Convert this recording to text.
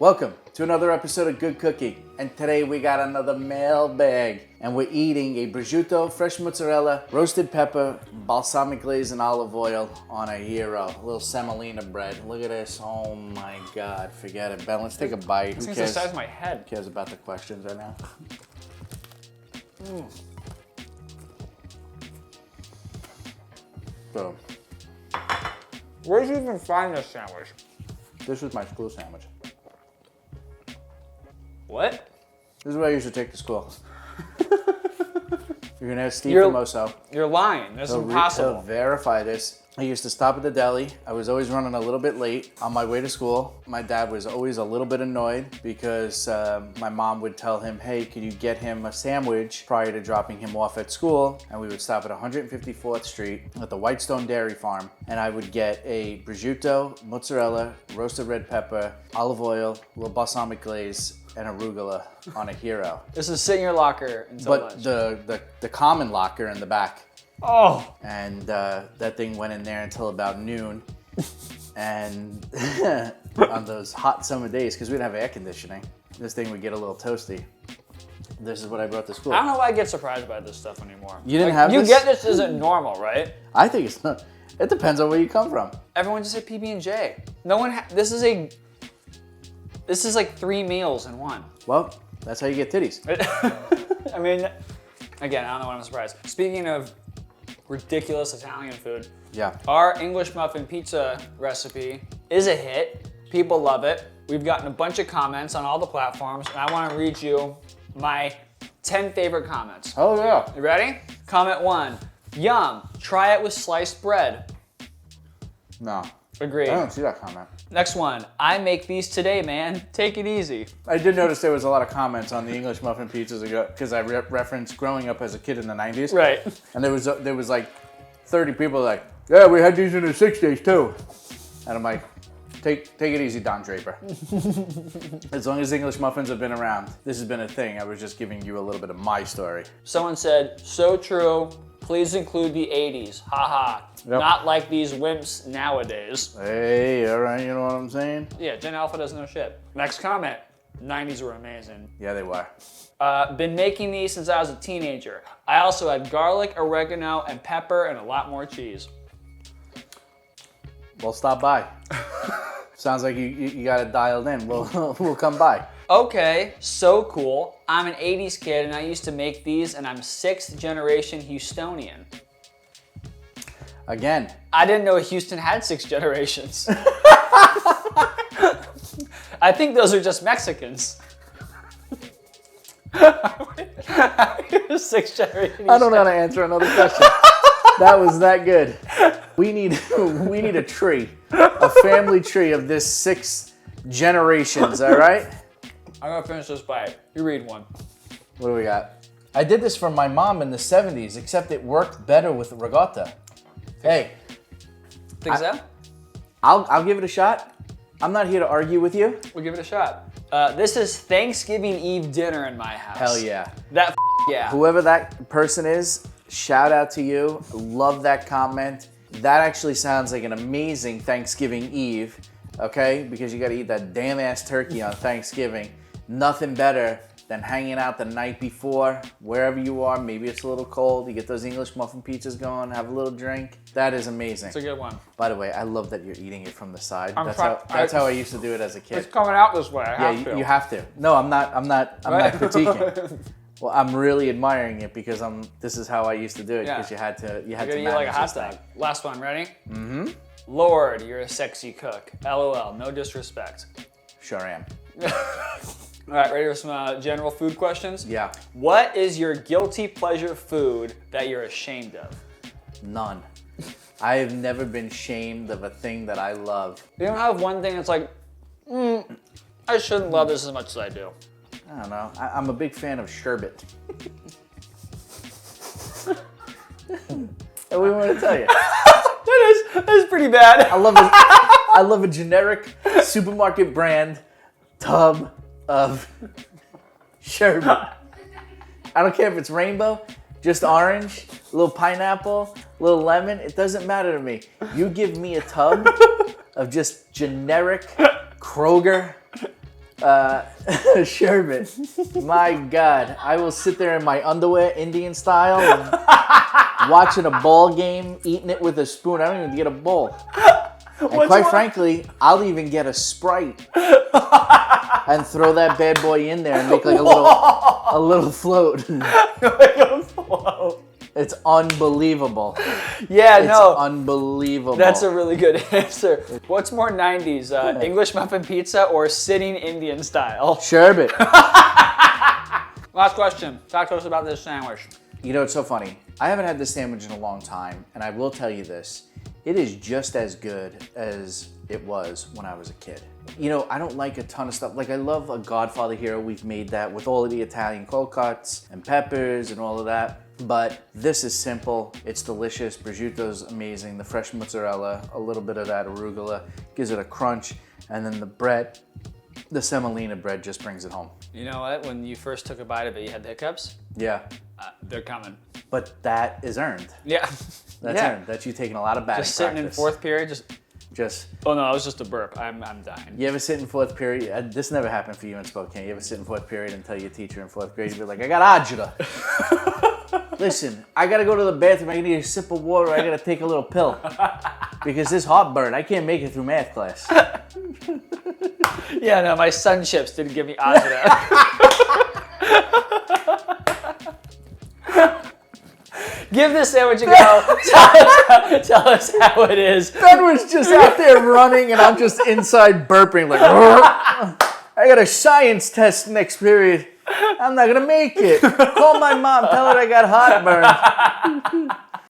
Welcome to another episode of Good Cooking, and today we got another mailbag, and we're eating a prosciutto, fresh mozzarella, roasted pepper, balsamic glaze, and olive oil on a hero. A little semolina bread. Look at this. Oh my God, forget it. Ben, let's take a bite. Who cares? The size of my head. Who cares about the questions right now? So, where did you even find this sandwich? this was my school sandwich. What? This is what I used to take to school. You're gonna have Steve from Mosso. You're lying. This is impossible. He'll verify this. I used to stop at the deli. I was always running a little bit late on my way to school. My dad was always a little bit annoyed because my mom would tell him, hey, could you get him a sandwich prior to dropping him off at school? And we would stop at 154th Street at the Whitestone Dairy Farm. And I would get a prosciutto, mozzarella, roasted red pepper, olive oil, a little balsamic glaze, and arugula on a hero. This is sit in your locker until lunch. the common locker in the back. Oh. And that thing went in there until about noon. And on those hot summer days, because we didn't have air conditioning, this thing would get a little toasty. This is what I brought to school. I don't know why I get surprised by this stuff anymore. You didn't have this? You get this isn't normal, right? I think it's not. It depends on where you come from. Everyone just said PB&J. No one. This is like 3 meals in one. Well, that's how you get titties. I mean, again, I don't know why I'm surprised. Speaking of ridiculous Italian food, yeah, our English Muffin Pizza recipe is a hit. People love it. We've gotten a bunch of comments on all the platforms, and I want to read you my 10 favorite comments. Oh yeah. You ready? Comment 1, yum, try it with sliced bread. No. Agreed. I don't see that comment. Next one, I make these today, man. Take it easy. I did notice there was a lot of comments on the English Muffin Pizzas because I referenced growing up as a kid in the 90s. Right. And there was like 30 people like, yeah, we had these in the 60s too. And I'm like, take it easy, Don Draper. As long as English muffins have been around, this has been a thing. I was just giving you a little bit of my story. Someone said, so true. Please include the 80s. Haha. Yep. Not like these wimps nowadays. Hey, all right, you know what I'm saying? Yeah, Gen Alpha doesn't know shit. Next comment. 90s were amazing. Yeah, they were. Been making these since I was a teenager. I also had garlic, oregano, and pepper, and a lot more cheese. Well, stop by. Sounds like you got it dialed in. We'll come by. Okay, so cool. I'm an 80s kid and I used to make these and I'm 6th generation Houstonian. Again. I didn't know Houston had 6 generations. I think those are just Mexicans. 6th generation. I don't know how to answer another question. That was that good. We need a tree, a family tree of this 6 generations, all right? I'm gonna finish this bite. You read one. What do we got? I did this for my mom in the 70s, except it worked better with ricotta. Hey. Think so? I'll give it a shot. I'm not here to argue with you. We'll give it a shot. This is Thanksgiving Eve dinner in my house. Hell yeah. That yeah. Whoever that person is, shout out to you. Love that comment. That actually sounds like an amazing Thanksgiving Eve, okay? Because you gotta eat that damn ass turkey on Thanksgiving. Nothing better than hanging out the night before, wherever you are. Maybe it's a little cold. You get those English muffin pizzas going, have a little drink. That is amazing. It's a good one. By the way, I love that you're eating it from the side. That's how I used to do it as a kid. It's coming out this way. I have to. You have to. No, I'm not critiquing. Well, I'm really admiring it because this is how I used to do it because you had to manage eat like a hot dog. Last one, ready? Mm-hmm. Lord, you're a sexy cook. LOL, no disrespect. Sure am. All right, ready for some general food questions? Yeah. What is your guilty pleasure food that you're ashamed of? None. I have never been shamed of a thing that I love. You don't have one thing that's like, I shouldn't love this as much as I do. I don't know. I'm a big fan of sherbet. What do we want to tell you? That is pretty bad. I love a generic supermarket brand tub of sherbet. I don't care if it's rainbow, just orange, a little pineapple, a little lemon. It doesn't matter to me. You give me a tub of just generic Kroger Sherbet. My God, I will sit there in my underwear, Indian style, and watching a ball game, eating it with a spoon. I don't even get a bowl. And quite frankly, I'll even get a Sprite and throw that bad boy in there and make like a little float. It's unbelievable. Yeah, it's unbelievable. That's a really good answer. What's more 90s, English Muffin Pizza or sitting Indian style? Sherbet. Last question. Talk to us about this sandwich. You know, it's so funny. I haven't had this sandwich in a long time, and I will tell you this. It is just as good as it was when I was a kid. You know, I don't like a ton of stuff. Like, I love a Godfather Hero. We've made that with all of the Italian cold cuts and peppers and all of that. But this is simple. It's delicious. Prosciutto's amazing. The fresh mozzarella, a little bit of that arugula gives it a crunch. And then the bread, the semolina bread just brings it home. You know what? When you first took a bite of it, you had the hiccups? Yeah. They're coming. But that is earned. Yeah. That's earned. That's you taking a lot of batting Just sitting practice. in fourth period, Just. Oh no, it was just a burp. I'm dying. You ever sit in fourth period? This never happened for you in Spokane. You ever sit in fourth period and tell your teacher in fourth grade, you'd be like, I got agita. Listen, I gotta go to the bathroom. I need a sip of water. I gotta take a little pill. Because this heartburn, I can't make it through math class. Yeah, no, my sun chips didn't give me agita. Give this sandwich a go. Tell us how it is. Ben was just out there running, and I'm just inside burping like, I got a science test next period. I'm not gonna make it. Call my mom. Tell her I got heartburn.